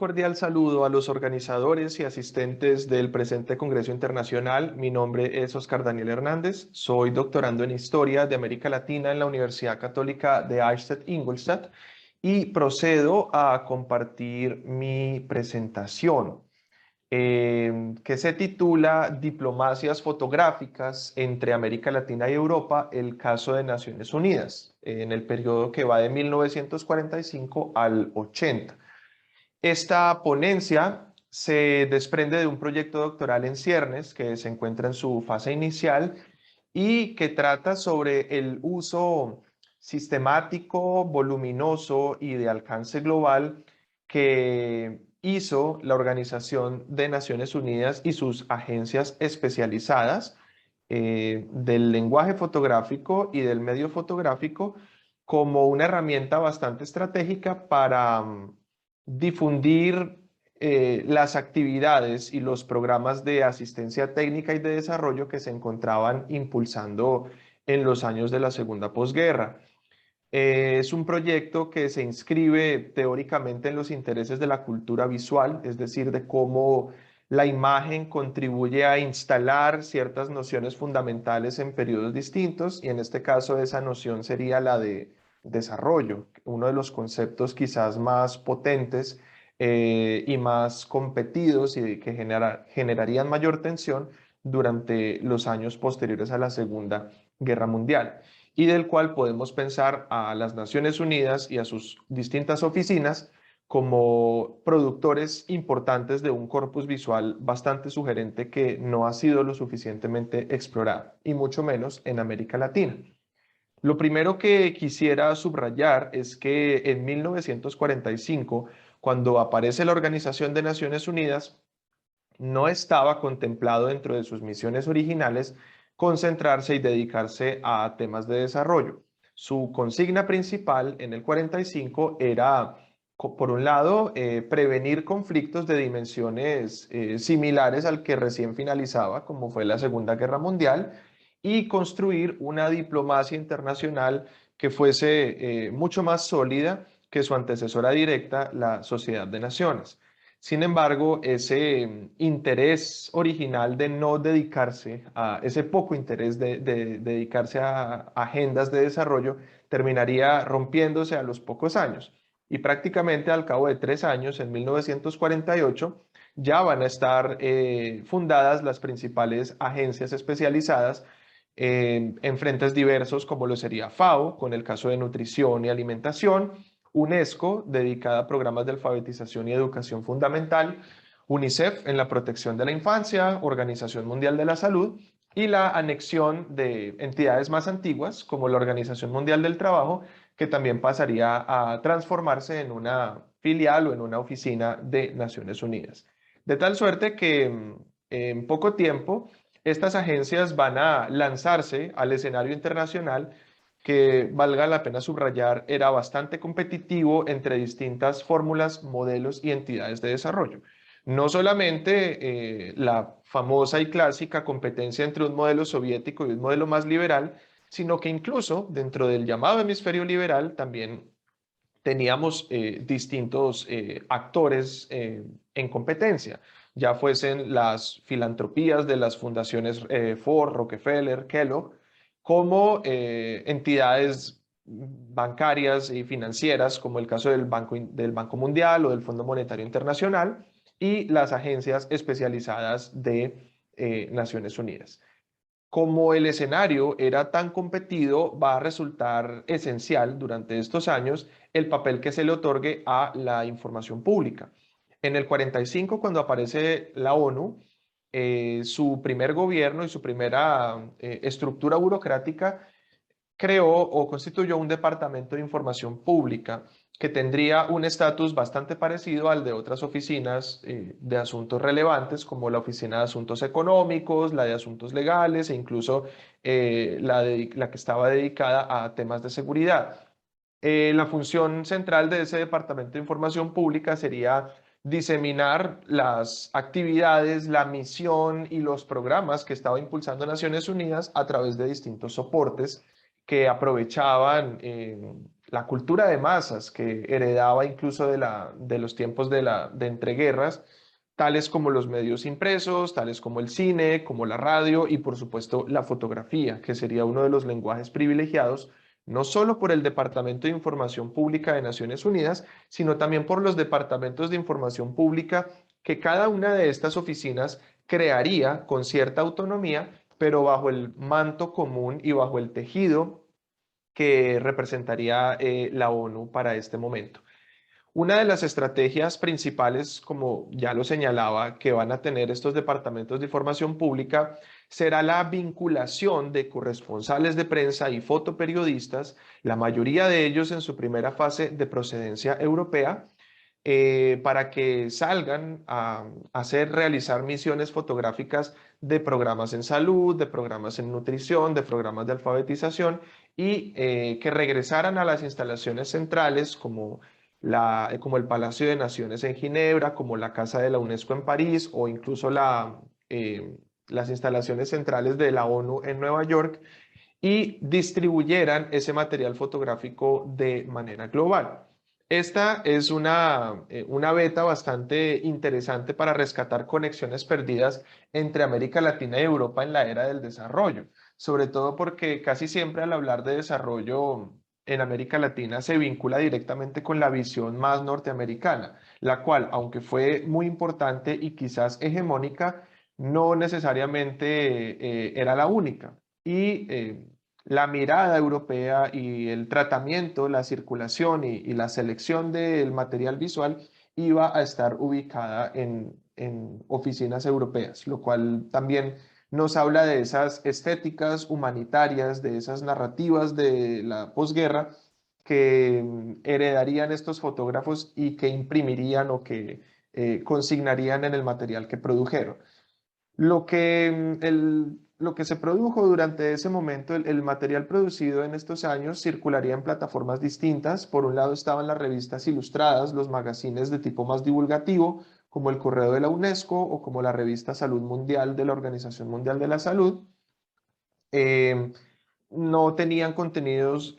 cordial saludo a los organizadores y asistentes del presente Congreso Internacional. Mi nombre es Oscar Daniel Hernández, soy doctorando en Historia de América Latina en la Universidad Católica de Eichstätt-Ingolstadt y procedo a compartir mi presentación, que se titula Diplomacias fotográficas entre América Latina y Europa, el caso de Naciones Unidas, en el periodo que va de 1945 al 80. Esta ponencia se desprende de un proyecto doctoral en ciernes que se encuentra en su fase inicial y que trata sobre el uso sistemático, voluminoso y de alcance global que hizo la Organización de Naciones Unidas y sus agencias especializadas del lenguaje fotográfico y del medio fotográfico como una herramienta bastante estratégica para difundir las actividades y los programas de asistencia técnica y de desarrollo que se encontraban impulsando en los años de la segunda posguerra. Es un proyecto que se inscribe teóricamente en los intereses de la cultura visual, es decir, de cómo la imagen contribuye a instalar ciertas nociones fundamentales en periodos distintos, y en este caso esa noción sería la de desarrollo, uno de los conceptos quizás más potentes y más competidos y que generarían mayor tensión durante los años posteriores a la Segunda Guerra Mundial, y del cual podemos pensar a las Naciones Unidas y a sus distintas oficinas como productores importantes de un corpus visual bastante sugerente que no ha sido lo suficientemente explorado, y mucho menos en América Latina. Lo primero que quisiera subrayar es que en 1945, cuando aparece la Organización de Naciones Unidas, no estaba contemplado dentro de sus misiones originales concentrarse y dedicarse a temas de desarrollo. Su consigna principal en el 45 era, por un lado, prevenir conflictos de dimensiones similares al que recién finalizaba, como fue la Segunda Guerra Mundial, y construir una diplomacia internacional que fuese mucho más sólida que su antecesora directa, la Sociedad de Naciones. Sin embargo, ese interés original de no dedicarse a ese poco interés de dedicarse a agendas de desarrollo terminaría rompiéndose a los pocos años. Y prácticamente al cabo de 3 años, en 1948, ya van a estar fundadas las principales agencias especializadas en frentes diversos, como lo sería FAO, con el caso de nutrición y alimentación; UNESCO, dedicada a programas de alfabetización y educación fundamental; UNICEF, en la protección de la infancia; Organización Mundial de la Salud; y la anexión de entidades más antiguas, como la Organización Mundial del Trabajo, que también pasaría a transformarse en una filial o en una oficina de Naciones Unidas. De tal suerte que en poco tiempo estas agencias van a lanzarse al escenario internacional, que, valga la pena subrayar, era bastante competitivo entre distintas fórmulas, modelos y entidades de desarrollo. No solamente la famosa y clásica competencia entre un modelo soviético y un modelo más liberal, sino que incluso dentro del llamado hemisferio liberal también teníamos distintos actores en competencia, ya fuesen las filantropías de las fundaciones Ford, Rockefeller, Kellogg, como entidades bancarias y financieras, como el caso del Banco Mundial o del Fondo Monetario Internacional, y las agencias especializadas de Naciones Unidas. Como el escenario era tan competido, va a resultar esencial durante estos años el papel que se le otorgue a la información pública. En el 45, cuando aparece la ONU, su primer gobierno y su primera estructura burocrática creó o constituyó un departamento de información pública que tendría un estatus bastante parecido al de otras oficinas de asuntos relevantes, como la Oficina de Asuntos Económicos, la de Asuntos Legales e incluso la que estaba dedicada a temas de seguridad. La función central de ese Departamento de Información Pública sería diseminar las actividades, la misión y los programas que estaba impulsando Naciones Unidas a través de distintos soportes que aprovechaban la cultura de masas que heredaba incluso de los tiempos de entreguerras, tales como los medios impresos, tales como el cine, como la radio y por supuesto la fotografía, que sería uno de los lenguajes privilegiados, no solo por el Departamento de Información Pública de Naciones Unidas, sino también por los departamentos de información pública que cada una de estas oficinas crearía con cierta autonomía, pero bajo el manto común y bajo el tejido que representaría la ONU para este momento. Una de las estrategias principales, como ya lo señalaba, que van a tener estos departamentos de información pública será la vinculación de corresponsales de prensa y fotoperiodistas, la mayoría de ellos en su primera fase de procedencia europea, para que salgan a hacer, realizar misiones fotográficas de programas en salud, de programas en nutrición, de programas de alfabetización y que regresaran a las instalaciones centrales como el Palacio de Naciones en Ginebra, como la Casa de la UNESCO en París o incluso las instalaciones centrales de la ONU en Nueva York y distribuyeran ese material fotográfico de manera global. Esta es una beta bastante interesante para rescatar conexiones perdidas entre América Latina y Europa en la era del desarrollo, sobre todo porque casi siempre al hablar de desarrollo en América Latina se vincula directamente con la visión más norteamericana, la cual, aunque fue muy importante y quizás hegemónica, no necesariamente era la única. La mirada europea y el tratamiento, la circulación y la selección del material visual iba a estar ubicada en oficinas europeas, lo cual también nos habla de esas estéticas humanitarias, de esas narrativas de la posguerra que heredarían estos fotógrafos y que imprimirían o que consignarían en el material que produjeron. Lo que se produjo durante ese momento, el material producido en estos años circularía en plataformas distintas. Por un lado estaban las revistas ilustradas, los magazines de tipo más divulgativo, como el Correo de la UNESCO o como la revista Salud Mundial de la Organización Mundial de la Salud. Eh, no tenían contenidos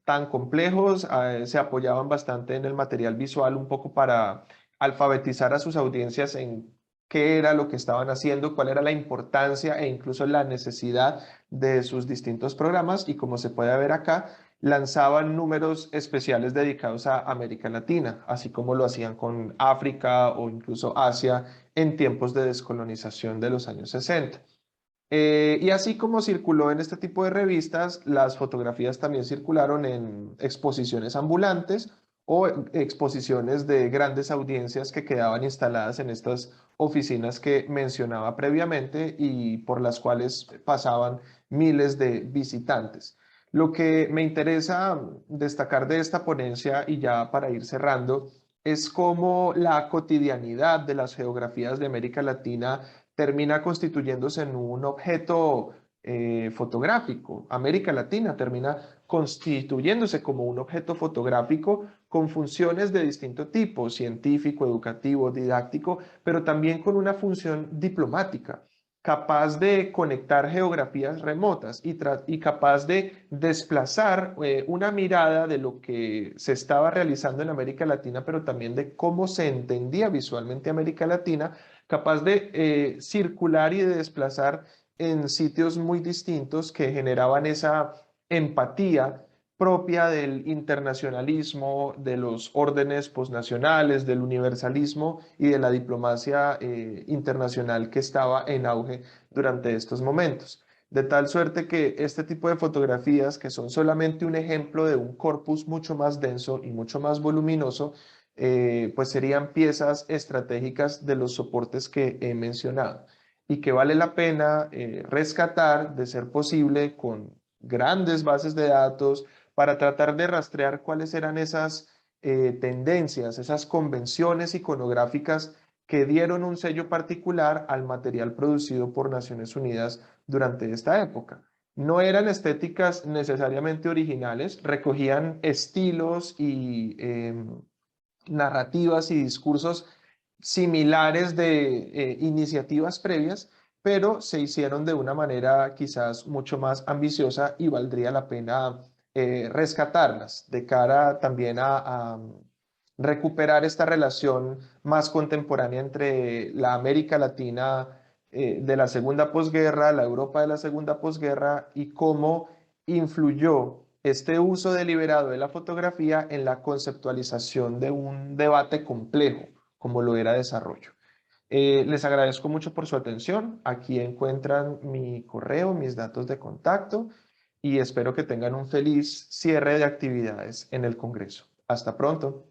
tan complejos, se apoyaban bastante en el material visual un poco para alfabetizar a sus audiencias en qué era lo que estaban haciendo, cuál era la importancia e incluso la necesidad de sus distintos programas y como se puede ver acá, lanzaban números especiales dedicados a América Latina, así como lo hacían con África o incluso Asia en tiempos de descolonización de los años 60. Y así como circuló en este tipo de revistas, las fotografías también circularon en exposiciones ambulantes o exposiciones de grandes audiencias que quedaban instaladas en estas oficinas que mencionaba previamente y por las cuales pasaban miles de visitantes. Lo que me interesa destacar de esta ponencia y ya para ir cerrando es cómo la cotidianidad de las geografías de América Latina termina constituyéndose en un objeto fotográfico. América Latina termina constituyéndose como un objeto fotográfico con funciones de distinto tipo, científico, educativo, didáctico, pero también con una función diplomática, capaz de conectar geografías remotas y capaz de desplazar una mirada de lo que se estaba realizando en América Latina, pero también de cómo se entendía visualmente América Latina, capaz de circular y de desplazar en sitios muy distintos que generaban esa empatía propia del internacionalismo, de los órdenes posnacionales, del universalismo y de la diplomacia internacional que estaba en auge durante estos momentos. De tal suerte que este tipo de fotografías, que son solamente un ejemplo de un corpus mucho más denso y mucho más voluminoso, pues serían piezas estratégicas de los soportes que he mencionado y que vale la pena rescatar, de ser posible, con grandes bases de datos para tratar de rastrear cuáles eran esas tendencias, esas convenciones iconográficas que dieron un sello particular al material producido por Naciones Unidas durante esta época. No eran estéticas necesariamente originales, recogían estilos y narrativas y discursos similares de iniciativas previas, pero se hicieron de una manera quizás mucho más ambiciosa y valdría la pena rescatarlas de cara también a recuperar esta relación más contemporánea entre la América Latina de la segunda posguerra, la Europa de la segunda posguerra y cómo influyó este uso deliberado de la fotografía en la conceptualización de un debate complejo como lo era desarrollo. Les agradezco mucho por su atención. Aquí encuentran mi correo, mis datos de contacto y espero que tengan un feliz cierre de actividades en el Congreso. Hasta pronto.